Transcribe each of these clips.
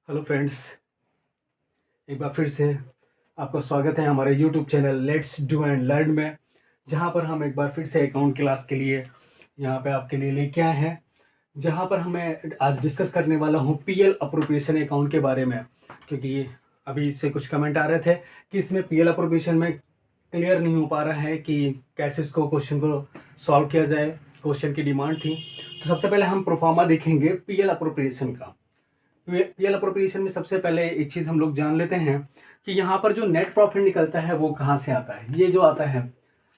Hello friends, एक बार फिर से आपका स्वागत है हमारे YouTube channel let's do and learn में, जहां पर हम एक बार फिर से अकाउंट क्लास के लिए यहां पे आपके लिए लेके आए हैं। जहां पर हमें आज डिस्कस करने वाला हूं पीएल अप्रोप्रिएशन अकाउंट के बारे में, क्योंकि अभी से कुछ कमेंट आ रहे थे कि इसमें पीएल अप्रोप्रिएशन में क्लियर नहीं हो पा रहा है कि कैसे इसको क्वेश्चन को सॉल्व किया जाए। क्वेश्चन की डिमांड थी, तो सबसे पहले हम प्रोफार्मा देखेंगे पीएल अप्रोप्रिएशन का। पीएल अप्रोप्रिएशन में सबसे पहले एक चीज़ हम लोग जान लेते हैं कि यहाँ पर जो नेट प्रॉफिट निकलता है वो कहाँ से आता है। ये जो आता है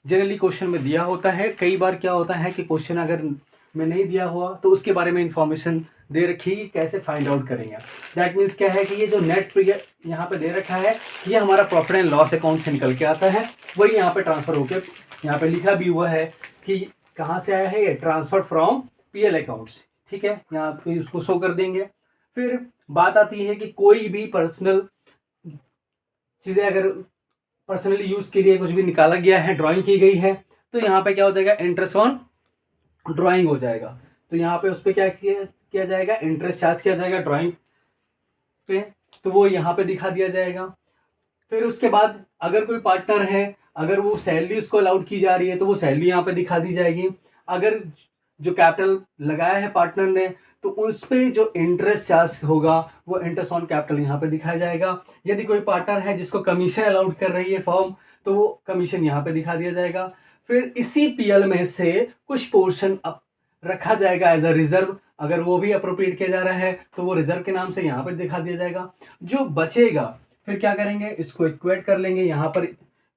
जनरली क्वेश्चन में दिया होता है। कई बार क्या होता है कि क्वेश्चन अगर में नहीं दिया हुआ तो उसके बारे में इंफॉर्मेशन दे रखी, कैसे फाइंड आउट करेंगे। दैट मीन्स क्या है कि ये जो नेट यहाँ पे दे रखा है ये हमारा प्रॉफिट एंड लॉस अकाउंट से निकल के आता है, वही यहाँ पे ट्रांसफर होकर यहाँ पे लिखा भी हुआ है कि कहाँ से आया है, ये ट्रांसफर फ्रॉम पीएल अकाउंट्स। ठीक है, यहाँ पे उसको शो कर देंगे। फिर बात आती है कि कोई भी पर्सनल चीज़ें अगर पर्सनली यूज़ के लिए कुछ भी निकाला गया है, ड्राइंग की गई है, तो यहाँ पे क्या हो जाएगा, इंटरेस्ट ऑन ड्राइंग हो जाएगा। तो यहाँ पे उस पर क्या किया जाएगा, इंटरेस्ट चार्ज किया जाएगा ड्राइंग पे, तो वो यहाँ पे दिखा दिया जाएगा। फिर उसके बाद अगर कोई पार्टनर है, अगर वो सैलरी उसको अलाउड की जा रही है तो वो सैलरी यहाँ पे दिखा दी जाएगी। अगर जो कैपिटल लगाया है पार्टनर ने तो उस पर जो इंटरेस्ट चार्ज होगा वो इंटरेस्ट ऑन कैपिटल यहाँ पे दिखाया जाएगा। यदि कोई पार्टनर है जिसको कमीशन अलाउड कर रही है फर्म तो वो कमीशन यहाँ पे दिखा दिया जाएगा। फिर इसी पीएल में से कुछ पोर्शन रखा जाएगा एज अ रिजर्व, अगर वो भी अप्रोप्रिएट किया जा रहा है तो वो रिजर्व के नाम से यहाँ पे दिखा दिया जाएगा। जो बचेगा फिर क्या करेंगे, इसको इक्वेट कर लेंगे। यहाँ पर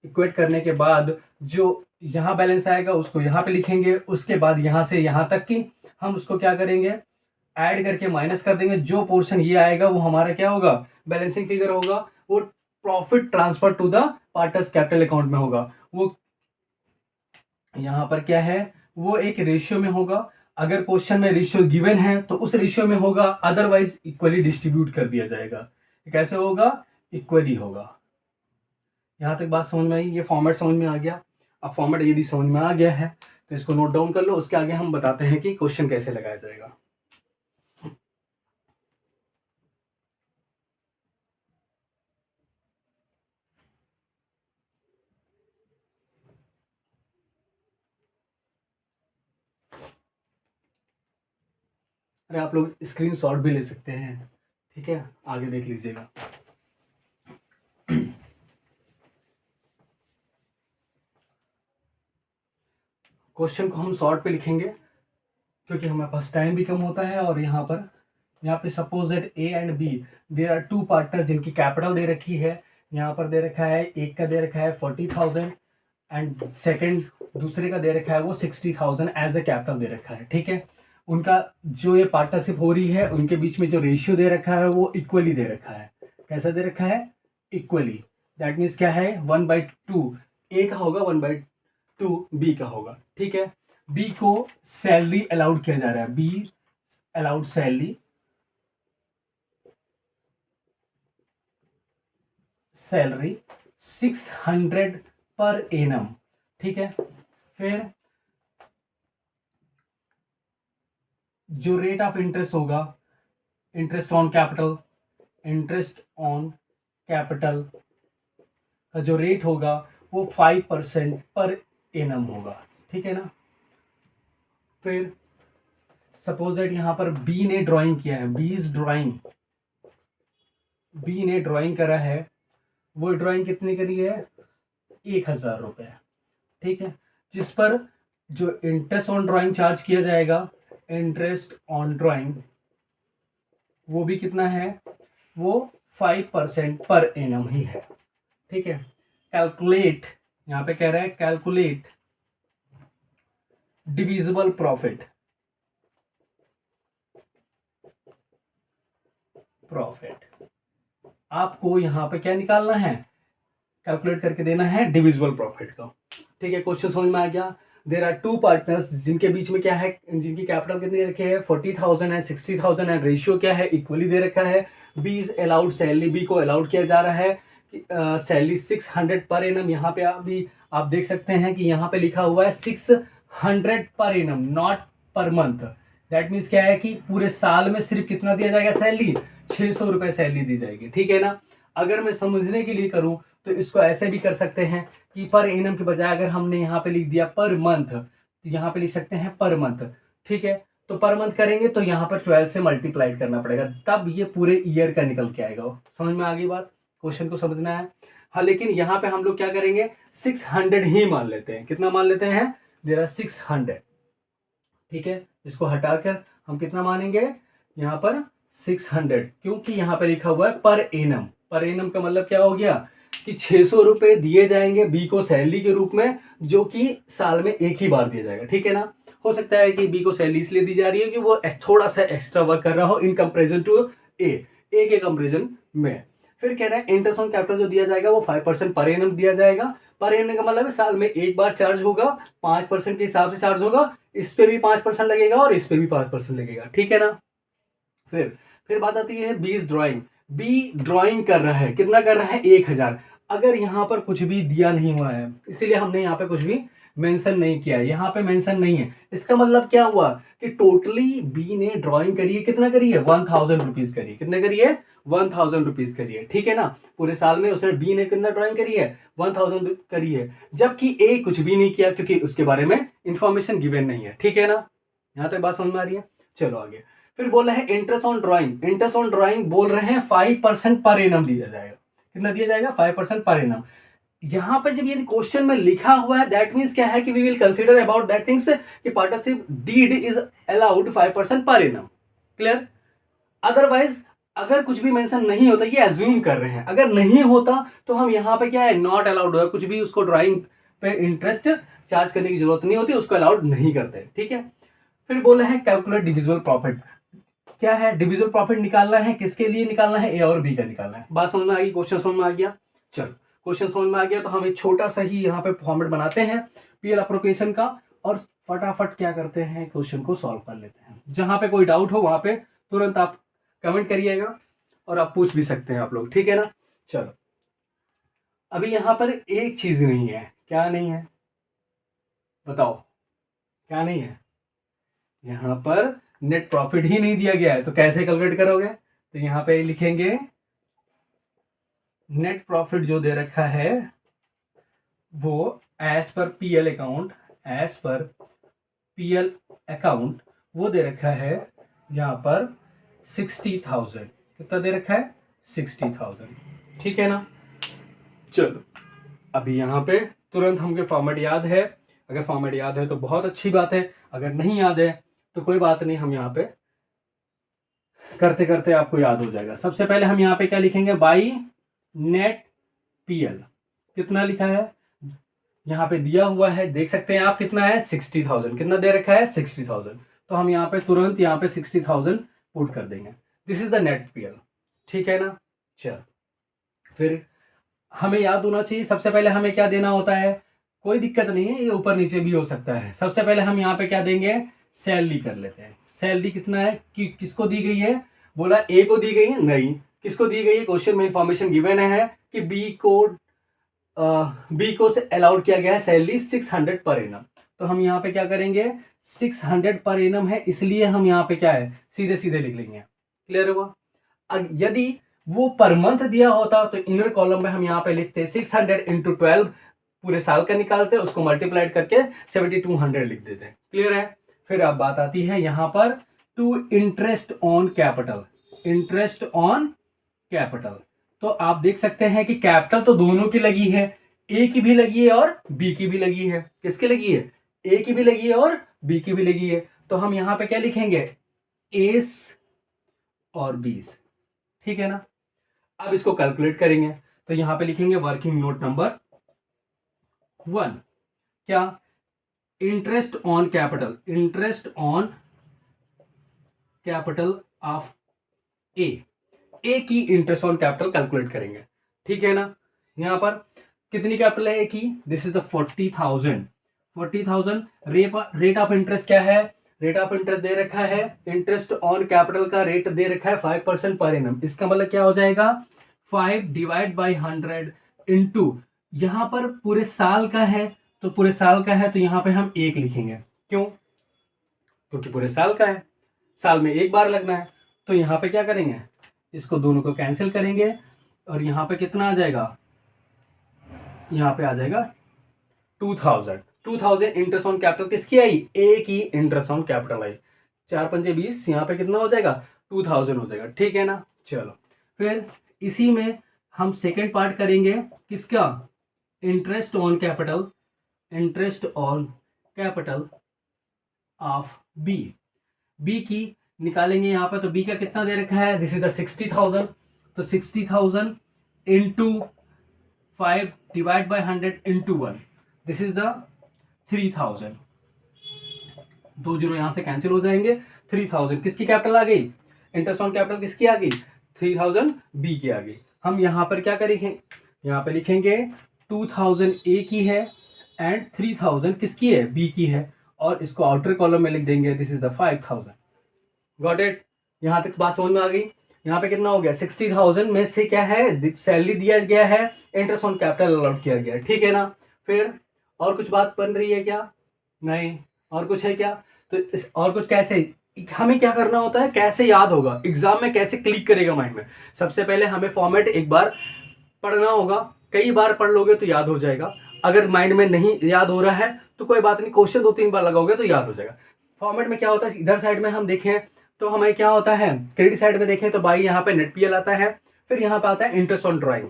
इक्वेट करने के बाद जो यहाँ बैलेंस आएगा उसको यहाँ पे लिखेंगे। उसके बाद यहाँ से यहाँ तक की हम उसको क्या करेंगे, ऐड करके माइनस कर देंगे। जो पोर्शन ये आएगा वो हमारा क्या होगा, बैलेंसिंग फिगर होगा, वो profit transfer to the partners capital account में होगा। वो यहाँ पर क्या है, वो एक रेशियो में होगा। अगर क्वेश्चन में रेशियो गिवन है तो उस रेशियो में होगा, अदरवाइज इक्वली डिस्ट्रीब्यूट कर दिया जाएगा। कैसे होगा, इक्वली होगा। यहाँ तक बात समझ में आई, ये फॉर्मेट समझ में आ गया। अब फॉर्मेट यदि समझ में आ गया है तो इसको नोट डाउन कर लो, उसके आगे हम बताते हैं कि क्वेश्चन कैसे लगाया जाएगा। अरे आप लोग स्क्रीन शॉट भी ले सकते हैं, ठीक है, आगे देख लीजिएगा। क्वेश्चन को हम शॉर्ट पे लिखेंगे क्योंकि हमारे पास टाइम भी कम होता है। और यहाँ पे suppose that A and B there are two partner जिनकी कैपिटल दे रखी है। यहाँ पर दे रखा है, एक का दे रखा है 40,000 एंड सेकंड दूसरे का दे रखा है वो 60,000 एज ए कैपिटल दे रखा है। ठीक है, उनका जो ये पार्टनरशिप हो रही है उनके बीच में जो रेशियो दे रखा है वो इक्वली दे रखा है। कैसा दे रखा है, इक्वली। दैट मीन्स क्या है, 1/2 ए का होगा, 1/2 बी का होगा। ठीक है, बी को सैलरी अलाउड किया जा रहा है, be allowed salary 600 per annum. ठीक है, फिर जो रेट ऑफ इंटरेस्ट होगा, इंटरेस्ट ऑन कैपिटल का जो रेट होगा वो 5% पर एनम होगा। ठीक है ना। फिर सपोज दैट यहाँ पर बी ने ड्राइंग किया है, बी ने ड्राइंग करा है, वो ड्राइंग कितनी करी है, 1,000 रुपये। ठीक है, जिस पर जो इंटरेस्ट ऑन ड्राइंग चार्ज किया जाएगा, इंटरेस्ट ऑन ड्राइंग वो भी कितना है, वो 5% पर एनम ही है। ठीक है, कैलकुलेट, यहाँ पे कह रहा है कैलकुलेट डिविजिबल प्रॉफिट आपको यहाँ पे क्या निकालना है, कैलकुलेट करके देना है डिविजिबल प्रॉफिट का। ठीक है, क्वेश्चन समझ में आ गया। देर आर टू पार्टनर्स जिनके बीच में क्या है, जिनकी कैपिटल कितनी रखे है, 40,000 है, 60,000 है, रेशियो क्या है, इक्वली दे रखा है। B is allowed salary, B को अलाउड किया जा रहा है सैलरी 600 पर एनम। यहाँ पे अभी आप देख सकते हैं कि यहाँ पे लिखा हुआ है 600 per annum, not per month. That means क्या है कि पूरे साल में सिर्फ कितना दिया जाएगा, सैलरी ₹600 सैलरी दी जाएगी, ठीक है ना। अगर मैं समझने के लिए करूं तो इसको ऐसे भी कर सकते हैं कि पर एनम के बजाय अगर हमने यहाँ पे लिख दिया पर मंथ, तो यहाँ पे लिख सकते हैं पर मंथ, ठीक है। तो पर मंथ करेंगे तो यहाँ पर 12 से मल्टीप्लाइड करना पड़ेगा, तब ये पूरे ईयर का निकल के आएगा। समझ में आ गई बात, क्वेश्चन को समझना है। हाँ, लेकिन यहाँ पे हम लोग क्या करेंगे, 600 ही मान लेते हैं। कितना मान लेते हैं, देयर आर 600, ठीक है। इसको हटाकर हम कितना मानेंगे, यहाँ पर 600, क्योंकि यहाँ पे लिखा हुआ है पर एनम। पर एनम का मतलब क्या हो गया कि ₹600 दिए जाएंगे बी को सैलरी के रूप में, जो कि साल में एक ही बार दिया जाएगा, ठीक है ना। हो सकता है कि बी को सैलरी इसलिए दी जा रही है कि वो थोड़ा सा एक्स्ट्रा वर्क कर रहा हो इन कंपेरिजन टू ए के कंपेरिजन में। फिर कह रहे हैं इंटरेस्ट ऑन कैपिटल जो दिया जाएगा वो 5% पर एनम दिया जाएगा। पर एनम का मतलब है साल में एक बार चार्ज होगा, 5% के हिसाब से चार्ज होगा, इस पे भी 5% लगेगा और इस पे भी 5% लगेगा, ठीक है ना। फिर बात आती है बीज ड्राइंग। बी ड्राइंग कर रहा है, कितना कर रहा है, 1000। अगर यहाँ पर कुछ भी दिया नहीं हुआ है, इसीलिए हमने यहाँ पे कुछ भी मेंशन नहीं किया है, यहाँ पे मेंशन नहीं है। इसका मतलब क्या हुआ कि टोटली बी ने ड्राइंग करी है, कितना करी है, 1000 रुपीज करी है। कितने करी है, 1000 रुपीज करी है, ठीक है ना। पूरे साल में उसने बी ने कितना ड्राइंग करी है, 1000 करी है, जबकि ए कुछ भी नहीं किया क्योंकि उसके बारे में इंफॉर्मेशन गिवन नहीं है, ठीक है ना। यहाँ तक बात समझ में आ रही है, चलो आगे। फिर बोल रहे हैं interest on drawing. Interest on drawing बोल रहे हैं 5% पर एनम दिया जाएगा। कितना दिया जाएगा, 5% पर एनम। यहां पर जब ये क्वेश्चन में लिखा हुआ है, दैट मींस क्या है कि we will consider about that things कि partnership deed is allowed 5% per annum, clear. Otherwise अगर कुछ भी मेंशन नहीं होता, ये अज्यूम कर रहे हैं, अगर नहीं होता तो हम यहाँ पे क्या है, नॉट अलाउड होगा, कुछ भी उसको ड्राइंग पे इंटरेस्ट चार्ज करने की जरूरत नहीं होती, उसको अलाउड नहीं करते, ठीक है। फिर बोले हैं कैलकुलेट डिविजिबल प्रॉफिट। क्या है, डिविजिबल प्रॉफिट निकालना है, किसके लिए निकालना है, ए और बी का निकालना है। बात समझ में आ गई, क्वेश्चन समझ में आ गया। चलो क्वेश्चन समझ में आ गया तो हम एक छोटा सा ही यहाँ पे फॉर्मेट बनाते हैं पीएल अप्रोप्रिएशन का, और फटाफट क्या करते हैं, क्वेश्चन को सॉल्व कर लेते हैं। जहां पे कोई डाउट हो वहां पे तुरंत आप कमेंट करिएगा और आप पूछ भी सकते हैं आप लोग, ठीक है ना। चलो अभी यहाँ पर एक चीज नहीं है, क्या नहीं है बताओ, क्या नहीं है, यहाँ पर नेट प्रॉफिट ही नहीं दिया गया है, तो कैसे कैलकुलेट करोगे। तो यहाँ पे लिखेंगे नेट प्रॉफिट जो दे रखा है वो as per PL account, as per PL account वो दे रखा है यहाँ पर 60,000। कितना दे रखा है, 60,000, ठीक है ना। चलो अभी यहाँ पे तुरंत हमको फॉर्मेट याद है, अगर फॉर्मेट याद है तो बहुत अच्छी बात है, अगर नहीं याद है तो कोई बात नहीं, हम यहाँ पे करते करते आपको याद हो जाएगा। सबसे पहले हम यहाँ पे क्या लिखेंगे, बाई नेट पीएल। कितना लिखा है, यहाँ पे दिया हुआ है, देख सकते हैं आप, कितना है 60,000, कितना दे रखा है 60,000, तो हम यहाँ पे तुरंत यहाँ पे 60,000 पुट कर देंगे। This is the net PL, ठीक है ना। चल फिर हमें याद होना चाहिए, सबसे पहले हमें क्या देना होता है, कोई दिक्कत नहीं है, ये ऊपर नीचे भी हो सकता है। सबसे पहले हम यहाँ पे क्या देंगे, सैलरी कर लेते हैं। सैलरी कितना है, कि किसको दी गई है, बोला ए को दी गई है, नहीं, किसको दी गई है, क्वेश्चन में इंफॉर्मेशन गिवन है कि बी को से अलाउड किया गया है सैलरी 600 पर एनम। तो हम यहाँ पे क्या करेंगे, 600 पर एनम है, इसलिए हम यहाँ पे क्या है सीधे सीधे लिख लेंगे, क्लियर हुआ। यदि वो पर मंथ दिया होता तो इनर कॉलम में हम यहाँ पे लिखते 600 इंटू 12, पूरे साल का निकालते, उसको मल्टीप्लाइड करके 7200 लिख देते, क्लियर है। फिर अब बात आती है यहाँ पर to interest on capital. Interest on capital, तो आप देख सकते हैं कि कैपिटल तो दोनों की लगी है, ए की भी लगी है और बी की भी लगी है। किसकी लगी है, ए की भी लगी है और बी की भी लगी है। तो हम यहाँ पे क्या लिखेंगे, एस और बीस, ठीक है ना। अब इसको कैलकुलेट करेंगे तो यहाँ पे लिखेंगे वर्किंग नोट नंबर 1, क्या, interest on capital, interest on capital of A की इंटरेस्ट ऑन कैपिटल कैलकुलेट करेंगे, ठीक है ना। यहां पर कितनी कैपिटल है ए की, this is the 40,000। 40,000 rate of interest क्या है, रेट ऑफ इंटरेस्ट दे रखा है, इंटरेस्ट ऑन कैपिटल का रेट दे रखा है 5% पर एनम। इसका मतलब क्या हो जाएगा, 5 डिवाइड बाई 100 इंटू, यहां पर पूरे साल का है, तो पूरे साल का है तो यहां पे हम 1 लिखेंगे, क्यों, क्योंकि पूरे साल का है, साल में एक बार लगना है। तो यहां पे क्या करेंगे, इसको दोनों को कैंसिल करेंगे और यहाँ पे कितना आ जाएगा, यहाँ पे आ जाएगा 2000। 2000 इंटरेस्ट ऑन कैपिटल किसकी आई, ए की इंटरेस्ट ऑन कैपिटल आई। 4×5 = 20, यहाँ पे कितना हो जाएगा 2000 हो जाएगा, ठीक है ना। चलो फिर इसी में हम सेकेंड पार्ट करेंगे, किसका, interest on capital, interest on capital of B. B की निकालेंगे यहाँ पर, तो बी का कितना दे रखा है, दिस इज द 60,000, तो 60,000 into 5 divide by 100 into 1, this is the 3000। 2 zero यहां से कैंसिल हो जाएंगे। 3000 किसकी कैपिटल आ गई, इंटरेस्ट ऑन कैपिटल किसकी आ गई, 3000 बी की आ गई। हम यहां पर क्या करेंगे, यहां पे लिखेंगे 2000 ए की है एंड 3000 किसकी है, बी की है, और इसको आउटर कॉलम में लिख देंगे, this is the 5000। Got it, यहां तक बात समझ में आ गई। यहाँ पे कितना हो गया, 60,000 में से क्या है, सैलरी दिया गया है, इंटरेस्ट ऑन कैपिटल अलॉट किया गया है, ठीक है ना। फिर और कुछ बात बन रही है क्या, नहीं, और कुछ है क्या, तो इस और कुछ कैसे, हमें क्या करना होता है, कैसे याद होगा एग्जाम में, कैसे क्लिक करेगा माइंड में। सबसे पहले हमें फॉर्मेट एक बार पढ़ना होगा, कई बार पढ़ लोगे तो याद हो जाएगा। अगर माइंड में नहीं याद हो रहा है तो कोई बात नहीं, क्वेश्चन 2-3 बार लगाओगे तो याद हो जाएगा। फॉर्मेट में क्या होता है, इधर साइड में हम देखें तो हमें क्या होता है, क्रेडिट साइड में देखें तो भाई यहाँ पे नेट पीएल आता है, फिर यहाँ पे आता है इंटरेस्ट ऑन ड्राइंग।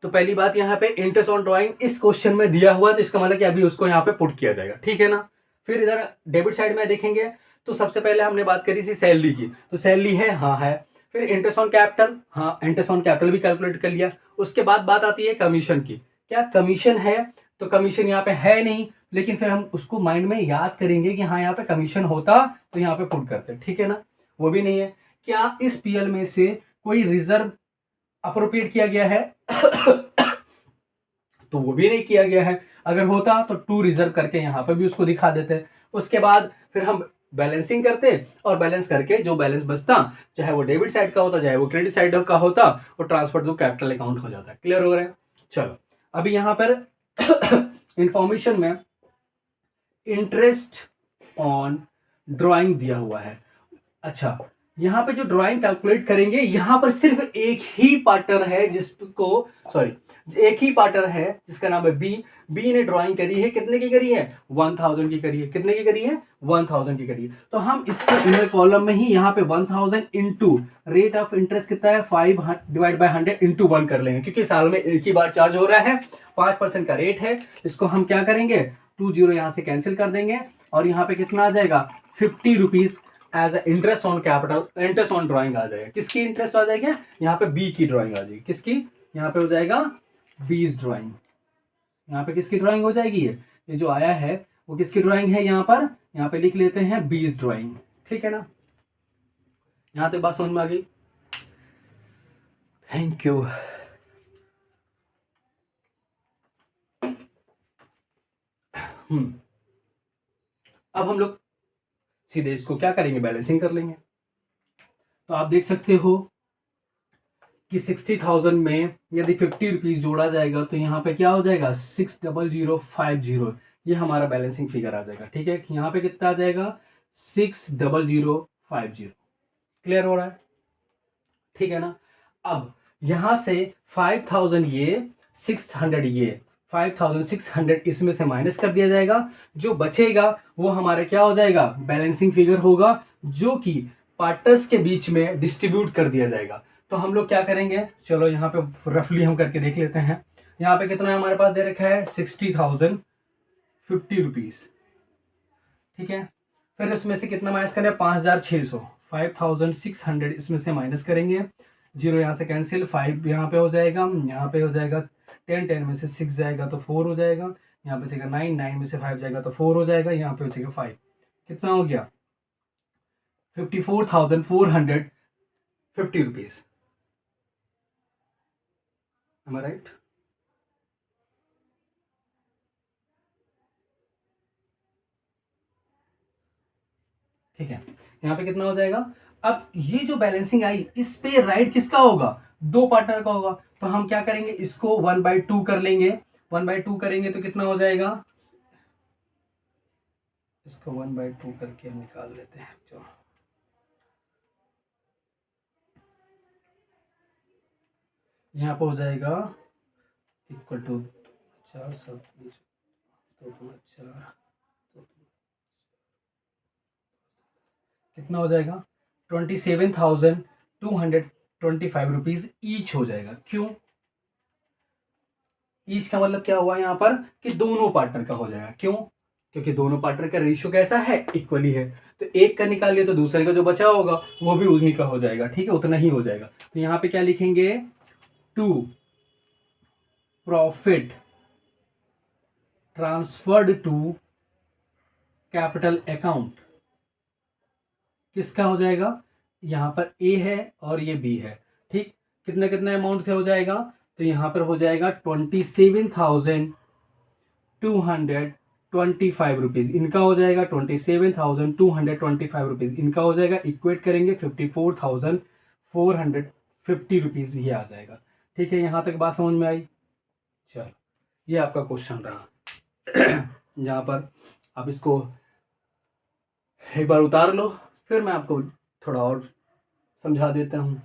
तो पहली बात यहाँ पे इंटरेस्ट ऑन ड्राइंग इस क्वेश्चन में दिया हुआ है, तो इसका मतलब कि अभी उसको यहाँ पे पुट किया जाएगा, ठीक है ना। फिर इधर डेबिट साइड में देखेंगे तो सबसे पहले हमने बात करी थी सैलरी की, तो सैलरी है, हाँ है। फिर इंटरेस्ट ऑन कैपिटल, हाँ इंटरेस्ट ऑन कैपिटल भी कैलकुलेट कर लिया। उसके बाद बात आती है कमीशन की, क्या कमीशन है, तो कमीशन यहाँ पे है नहीं, लेकिन फिर हम उसको माइंड में याद करेंगे कि हाँ यहाँ पे कमीशन होता तो यहाँ पे पुट करते, ठीक है ना। वो भी नहीं है। क्या इस पीएल में से कोई रिजर्व अप्रोप्रिएट किया गया है तो वो भी नहीं किया गया है। अगर होता तो टू रिजर्व करके यहाँ पर भी उसको दिखा देते। उसके बाद फिर हम बैलेंसिंग करते और बैलेंस करके जो बैलेंस बचता, चाहे वो डेबिट साइड का होता चाहे वो क्रेडिट साइड का होता, वो ट्रांसफर टू कैपिटल अकाउंट हो जाता है। क्लियर हो रहा है। चलो अभी यहाँ पर इंफॉर्मेशन में इंटरेस्ट ऑन ड्राइंग दिया हुआ है। अच्छा, यहाँ पे जो ड्राइंग कैलकुलेट करेंगे, यहाँ पर सिर्फ एक ही पार्टनर है जिसको, सॉरी, एक ही पार्टनर है जिसका नाम है बी। बी ने ड्राइंग करी है, कितने की करी है, 1000 की करी है। कितने की करी है, 1000 की करी है। तो हम इसको इनर कॉलम में ही यहाँ पे 1000 इंटू रेट ऑफ इंटरेस्ट कितना है, 5 डिवाइड बाय 100 इंटू 1 कर लेंगे, क्योंकि साल में एक ही बार चार्ज हो रहा है, 5% का रेट है। इसको हम क्या करेंगे, 20 यहाँ से कैंसिल कर देंगे और यहाँ पे कितना आ जाएगा, 50 rupees as interest on capital, interest on drawing आ जाएगा। किसकी इंटरेस्ट आ जाएगी, यहाँ पे बी की ड्राइंग आ जाएगी। किसकी, यहाँ पे हो जाएगा बीज ड्राइंग। यहाँ पे किसकी ड्राइंग हो जाएगी, ये जो आया है वो किसकी ड्राइंग है, यहाँ पे लिख लेते हैं बीज ड्राइंग, ठीक है ना। यहाँ तक बात समझ में आ गई, थैंक यू। अब हम लोग सीधे इसको क्या करेंगे, बैलेंसिंग कर लेंगे। तो आप देख सकते हो कि 60,000 में यदि 50 रुपीज जोड़ा जाएगा तो यहाँ पे क्या हो जाएगा, 60050, ये हमारा बैलेंसिंग फिगर आ जाएगा, ठीक है। यहाँ पे कितना आ जाएगा, 60050। क्लियर हो रहा है, ठीक है ना। अब यहां से 5000 ये, 600 ये, 5600 इसमें से माइनस कर दिया जाएगा। जो बचेगा वो हमारा क्या हो जाएगा, बैलेंसिंग फिगर होगा, जो कि पार्टनर्स के बीच में डिस्ट्रीब्यूट कर दिया जाएगा। तो हम लोग क्या करेंगे, चलो यहाँ पे रफली हम करके देख लेते हैं। यहाँ पे कितना हमारे पास दे रखा है, 60,000 50 रुपीज, ठीक है। फिर उसमें से कितना माइनस करें, 5600, 5600 इसमें से माइनस करेंगे, जीरो यहाँ से कैंसिल, 5 यहाँ पे हो जाएगा, यहाँ पे हो जाएगा 10, 10 में से 6 जाएगा तो 4 हो जाएगा, यहाँ पे जाएगा 9, 9 में से 5 जाएगा तो 4 हो जाएगा, यहाँ पे हो जाएगा 5, कितना हो गया, 54,450 रुपीज। एम आई राइट। ठीक है, यहाँ पे कितना हो जाएगा। अब ये जो बैलेंसिंग आई, इस पे राइट किसका होगा, दो पार्टनर का होगा। तो हम क्या करेंगे, इसको 1/2 कर लेंगे। 1/2 करेंगे तो कितना हो जाएगा, इसको 1/2 करके हम निकाल लेते हैं। जो यहाँ पर हो जाएगा इक्वल टू 4 7 20 तो 4 तो कितना हो जाएगा 27,225 ईच हो जाएगा। क्यों ईच का मतलब क्या हुआ यहाँ पर कि दोनों पार्टनर का हो जाएगा। क्यों क्योंकि दोनों पार्टनर का रेशियो कैसा है इक्वली है, तो एक का निकालिए तो दूसरे का जो बचा होगा वो भी उन्हीं का हो जाएगा। ठीक है उतना ही हो जाएगा। तो यहाँ पे क्या लिखेंगे to profit transferred to capital account किसका हो जाएगा, यहाँ पर ए है और ये बी है। ठीक कितना कितना अमाउंट से हो जाएगा, तो यहाँ पर हो जाएगा 27,225 रुपीज इनका हो जाएगा, 27,225 रुपीज इनका हो जाएगा। इक्वेट करेंगे 54,450 ये आ जाएगा। ठीक है यहाँ तक बात समझ में आई। चलो ये आपका क्वेश्चन रहा जहाँ पर आप इसको एक बार उतार लो, फिर मैं आपको थोड़ा और समझा देता हूँ।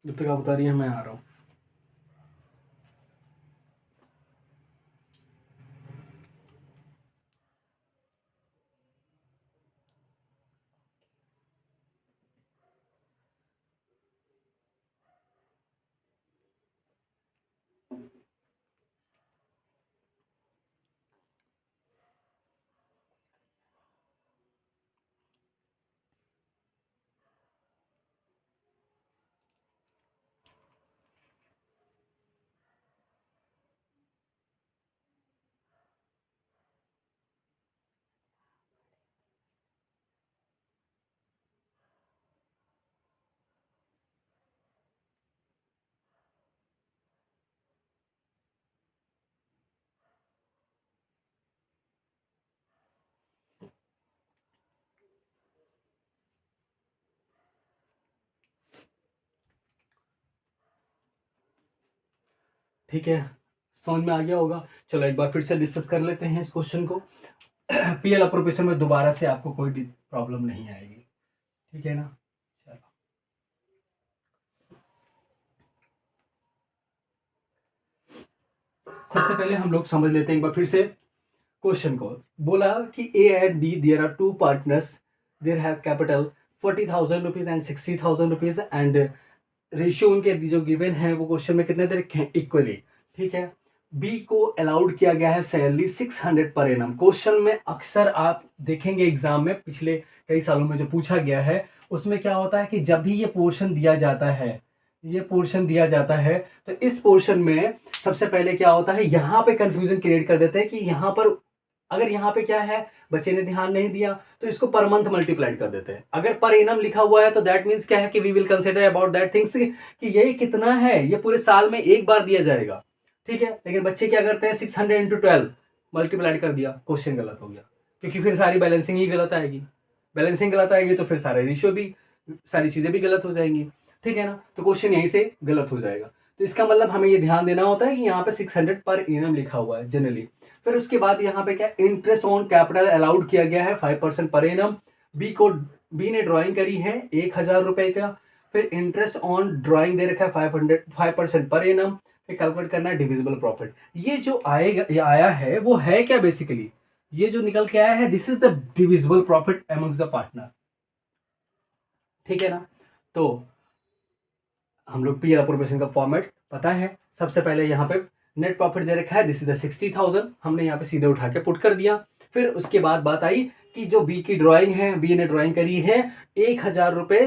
जब तक आप उतारिए मैं आ रहा हूँ। ठीक है समझ में आ गया होगा। चलो एक बार फिर से डिस्कस कर लेते हैं इस क्वेश्चन को। पीएल अप्रोप्रिएशन में दोबारा से आपको कोई प्रॉब्लम नहीं आएगी। ठीक है ना। चलो सबसे पहले हम लोग समझ लेते हैं एक बार फिर से क्वेश्चन को। बोला कि A and B there are two partners, there have capital 40,000 rupees and 60,000 rupees and ratio उनके जो गिवन है वो क्वेश्चन में कितने दे रखे हैं इक्वली। ठीक है बी को अलाउड किया गया है सैलरी 600 पर एनम। क्वेश्चन में अक्सर आप देखेंगे एग्जाम में पिछले कई सालों में जो पूछा गया है उसमें क्या होता है कि जब भी ये पोर्शन दिया जाता है, ये पोर्शन दिया जाता है तो इस पोर्शन में सबसे पहले क्या होता है यहाँ पे कंफ्यूजन क्रिएट कर देते हैं कि यहाँ पर अगर यहाँ पे क्या है बच्चे ने ध्यान नहीं दिया तो इसको पर मंथ मल्टीप्लाइड कर देते हैं। अगर पर एनम लिखा हुआ है तो दैट मीन्स क्या है कि we will consider about that things कि ये कितना है, ये पूरे साल में एक बार दिया जाएगा। ठीक है लेकिन बच्चे क्या करते हैं 600 × 12 मल्टीप्लाइड कर दिया, क्वेश्चन गलत हो गया क्योंकि फिर सारी बैलेंसिंग ही गलत आएगी। बैलेंसिंग गलत आएगी तो फिर सारे रेशियो भी सारी चीजें भी गलत हो जाएंगी। ठीक है ना, तो क्वेश्चन यहीं से गलत हो जाएगा। तो इसका मतलब हमें ये ध्यान देना होता है कि यहाँ पे 600 पर एनम लिखा हुआ है जनरली। फिर उसके बाद यहाँ पे क्या इंटरेस्ट ऑन कैपिटल अलाउड किया गया है 5% पर एनम। बी ने ड्राइंग करी है 1,000 रुपए का। फिर इंटरेस्ट ऑन ड्राइंग दे रखा है 5% पर एनम। फिर कैलकुलेट करना है डिविजिबल प्रॉफिट। ये जो आएगा ये आया है वो है क्या बेसिकली, ये जो निकल के आया है this is the divisible profit amongst the partner. ठीक है ना, तो हम लोग पी अप्रोप्रिएशन का फॉर्मेट पता है। सबसे पहले यहाँ पे नेट प्रॉफिट दे रखा है दिस इज द 60,000, हमने यहाँ पे सीधे उठा के पुट कर दिया। फिर उसके बाद बात आई कि जो बी की ड्राइंग है, बी ने ड्राइंग करी है 1,000 रुपए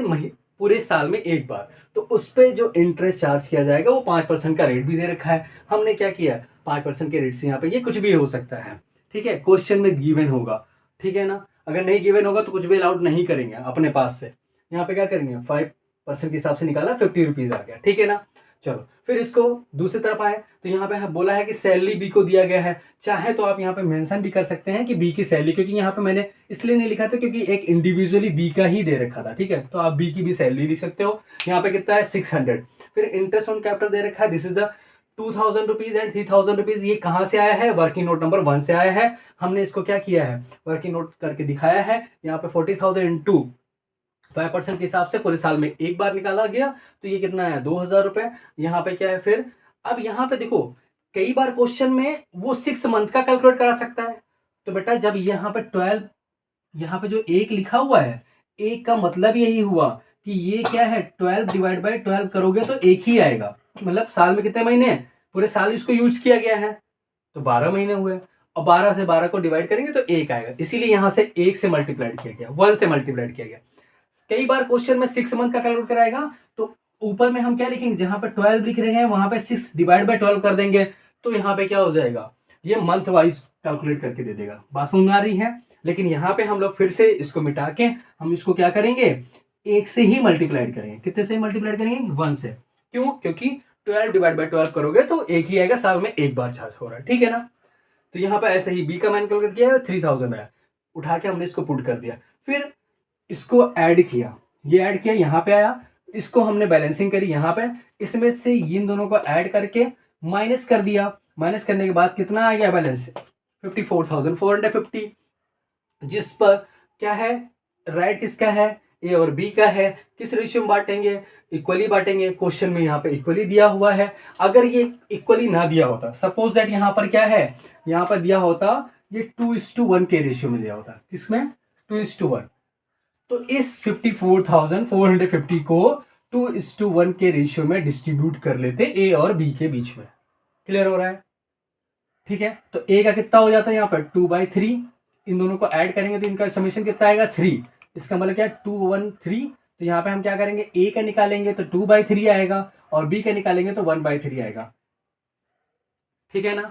पूरे साल में एक बार, तो उस पर जो इंटरेस्ट चार्ज किया जाएगा वो 5% का रेट भी दे रखा है। हमने क्या किया 5% के रेट से यहाँ पे ये कुछ भी हो सकता है। ठीक है क्वेश्चन में गिवन होगा। ठीक है ना, अगर नहीं गिवन होगा तो कुछ भी अलाउड नहीं करेंगे अपने पास से। यहाँ पे क्या करेंगे 5% के हिसाब से निकाला 50 रुपीज आ गया। ठीक है ना, चलो फिर इसको दूसरी तरफ आए तो यहाँ पे बोला है कि सैलरी बी को दिया गया है। चाहे तो आप यहाँ पे मेंशन भी कर सकते हैं कि बी की सैलरी, क्योंकि यहाँ पे मैंने इसलिए नहीं लिखा था क्योंकि एक इंडिविजुअली बी का ही दे रखा था। ठीक है तो आप बी की भी सैलरी लिख सकते हो। यहाँ पे कितना है 600। फिर इंटरेस्ट ऑन कैपिटल दे रखा है this is the 2,000 rupees and 3,000 rupees. ये कहाँ से आया है वर्किंग नोट नंबर 1 से आया है। हमने इसको क्या किया है वर्किंग नोट करके दिखाया है। यहाँ पे 40,000 इंटू 5% के हिसाब से पूरे साल में एक बार निकाला गया, तो ये कितना है 2000 रुपये। यहाँ पे क्या है फिर, अब यहाँ पे देखो कई बार क्वेश्चन में वो 6 मंथ का कैलकुलेट करा सकता है। तो बेटा जब यहाँ पे 12, यहाँ पे जो एक लिखा हुआ है, एक का मतलब यही हुआ कि ये क्या है 12 डिवाइड बाई 12 करोगे तो एक ही आएगा। मतलब साल में कितने महीने हैं, पूरे साल इसको यूज किया गया है तो 12 महीने हुए, और 12 से 12 को डिवाइड करेंगे तो एक आएगा, इसीलिए यहां से एक से मल्टीप्लाइड किया गया, 1 से मल्टीप्लाइड किया गया। कई बार क्वेश्चन में 6 मंथ का कैलकुलेट कराएगा तो ऊपर में हम क्या लिखेंगे, जहां पे 12 लिख रहे हैं वहां पे 6 डिवाइड बाई 12 कर देंगे, तो यहाँ पे क्या हो जाएगा, ये मंथ वाइज कैलकुलेट करके दे देगा। बात समझ में आ रही है। लेकिन यहाँ पे हम लोग फिर से इसको मिटा के हम इसको क्या करेंगे, एक से ही मल्टीप्लाइड करेंगे। कितने से मल्टीप्लाइड करेंगे, 1 से। क्यों, क्योंकि 12 डिवाइड बाई 12 करोगे तो एक ही आएगा, साल में एक बार चार्ज हो रहा है, ठीक है ना। तो यहाँ पे ऐसे ही बी का मैंने कैलकुलेट किया है 3000 है, उठा के हमने इसको पुट कर दिया, फिर इसको ऐड किया, ये ऐड किया यहाँ पे आया, इसको हमने बैलेंसिंग करी यहाँ पे, इसमें से इन दोनों को ऐड करके माइनस कर दिया। माइनस करने के बाद कितना आ गया बैलेंस, 54,450, जिस पर क्या है, राइट किसका है, ए और बी का है। किस रेशियो में बांटेंगे, इक्वली बांटेंगे। क्वेश्चन में यहाँ पे इक्वली दिया हुआ है, अगर ये इक्वली ना दिया होता, सपोज दैट यहाँ पर क्या है, यहाँ पर दिया होता ये 2:1 के रेशियो में दिया होता, किसमें 2:1, तो इस 54,450 को 2:1 के रेशियो में डिस्ट्रीब्यूट कर लेते ए और बी के बीच में। क्लियर हो रहा है, ठीक है। तो ए का कितना हो जाता है यहाँ पर 2/3, इन दोनों को ऐड करेंगे तो इनका समीशन कितना आएगा 3, इसका मतलब क्या 213। तो यहाँ पे हम क्या करेंगे, ए का निकालेंगे तो 2/3 आएगा और बी का निकालेंगे तो 1/3 आएगा, ठीक है ना।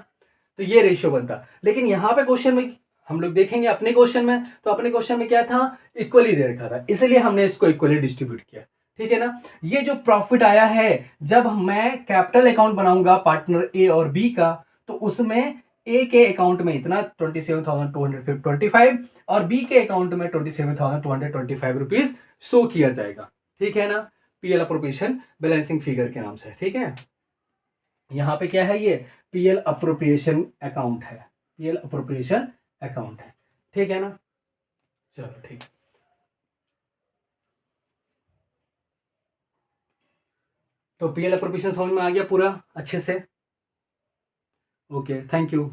तो ये रेशियो बनता। लेकिन यहाँ पे क्वेश्चन में हम लोग देखेंगे अपने क्वेश्चन में, तो अपने क्वेश्चन में क्या था, इक्वली दे रखा था, इसलिए हमने इसको इक्वली डिस्ट्रीब्यूट किया, ठीक है ना। ये जो प्रॉफिट आया है, जब मैं कैपिटल अकाउंट बनाऊंगा पार्टनर ए और बी का, तो उसमें ए के अकाउंट में इतना 27,225 और बी के अकाउंट में 27,225 रुपीज शो किया जाएगा, ठीक है ना। पीएल अप्रोप्रिएशन बैलेंसिंग फिगर के नाम से, ठीक है। यहाँ पे क्या है, ये पीएल अप्रोप्रिएशन अकाउंट है, पीएल अप्रोप्रिएशन अकाउंट है, ठीक है ना। चलो ठीक, तो पीएल अप्रोप्रिएशन समझ में आ गया पूरा अच्छे से। Okay, thank you.